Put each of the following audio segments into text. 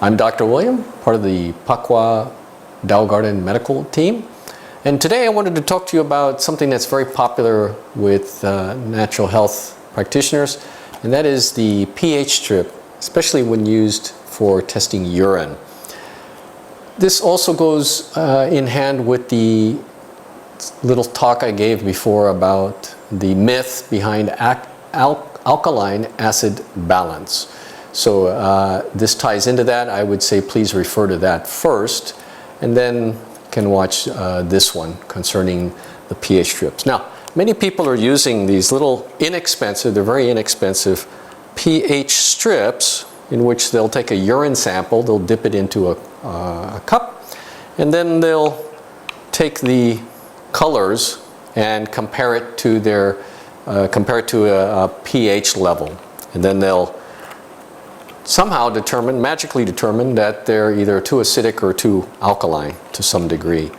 I'm Dr. William, part of the Pakwa Dao Garden medical team. And today I wanted to talk to you about something that's very popular with natural health practitioners, and that is the pH strip, especially when used for testing urine. This also goes in hand with the little talk I gave before about the myth behind alkaline acid balance. So this ties into that. I would say please refer to that first, and then can watch this one concerning the pH strips. Now, many people are using these little inexpensive, they're very inexpensive pH strips in which they'll take a urine sample, they'll dip it into a cup, and then they'll take the colors and compare it to their a pH level, and then they'll somehow magically determine that they're either too acidic or too alkaline to some degree.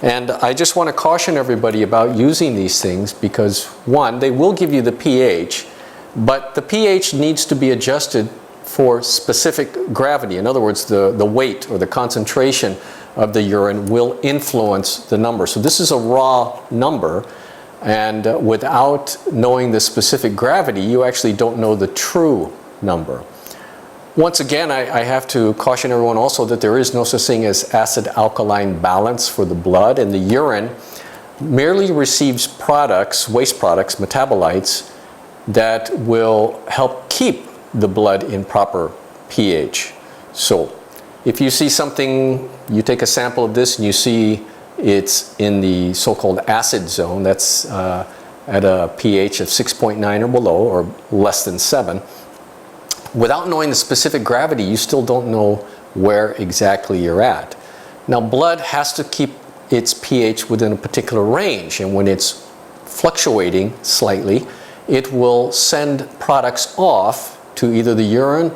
And I just want to caution everybody about using these things because, one, they will give you the pH, but the pH needs to be adjusted for specific gravity. In other words, the weight or the concentration of the urine will influence the number. So this is a raw number, and without knowing the specific gravity, you actually don't know the true number. Once again, I have to caution everyone also that there is no such thing as acid-alkaline balance for the blood, and the urine merely receives products, waste products, metabolites, that will help keep the blood in proper pH. So if you see something, you take a sample of this and you see it's in the so-called acid zone, that's at a pH of 6.9 or below, or less than 7. Without knowing the specific gravity, you still don't know where exactly you're at. Now, blood has to keep its pH within a particular range, and when it's fluctuating slightly, it will send products off to either the urine,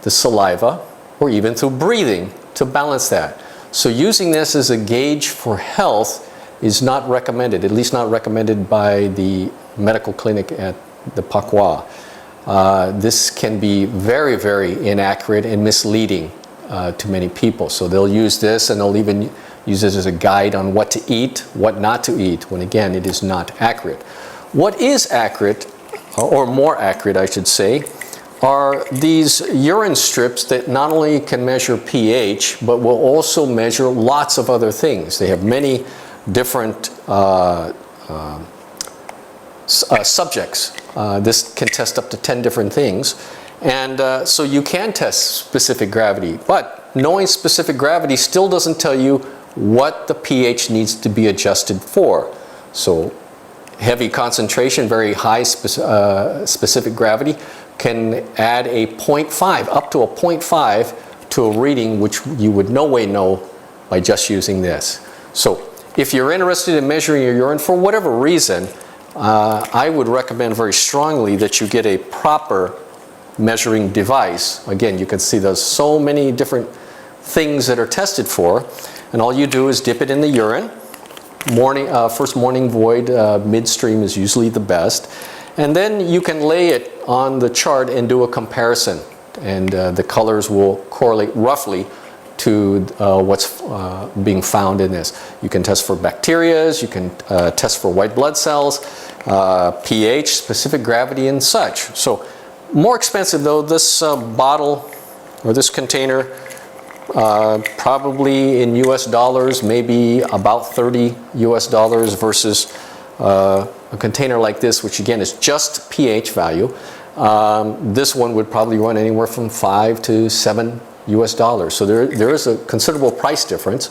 the saliva, or even through breathing to balance that. So using this as a gauge for health is not recommended, at least not recommended by the medical clinic at the Pakwa. This can be very, very inaccurate and misleading to many people. So they'll use this, and they'll even use this as a guide on what to eat, what not to eat, when again it is not accurate. What is accurate, or more accurate I should say, are these urine strips that not only can measure pH, but will also measure lots of other things. They have many different subjects. This can test up to 10 different things. And so you can test specific gravity, but knowing specific gravity still doesn't tell you what the pH needs to be adjusted for. So heavy concentration, very high specific gravity, can add a 0.5, up to a 0.5 to a reading which you would no way know by just using this. So if you're interested in measuring your urine for whatever reason, I would recommend very strongly that you get a proper measuring device. Again, you can see there's so many different things that are tested for, and all you do is dip it in the urine. First morning void, midstream is usually the best. And then you can lay it on the chart and do a comparison, and the colors will correlate roughly to what's being found in this. You can test for bacteria, you can test for white blood cells, pH, specific gravity, and such. So more expensive though, this bottle or this container, probably in US dollars, maybe about $30 US versus a container like this, which again is just pH value. This one would probably run anywhere from $5 to $7 US. So there is a considerable price difference.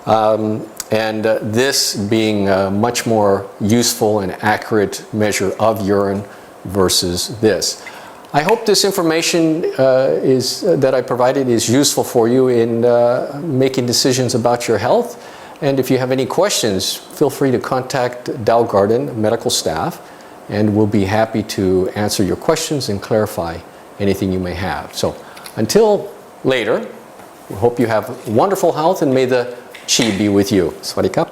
And this being a much more useful and accurate measure of urine versus this. I hope this information that I provided is useful for you in making decisions about your health. And if you have any questions, feel free to contact Dao Garden medical staff, and we'll be happy to answer your questions and clarify anything you may have. So until later, we hope you have wonderful health, and may the Chi be with you. Swadee Kap.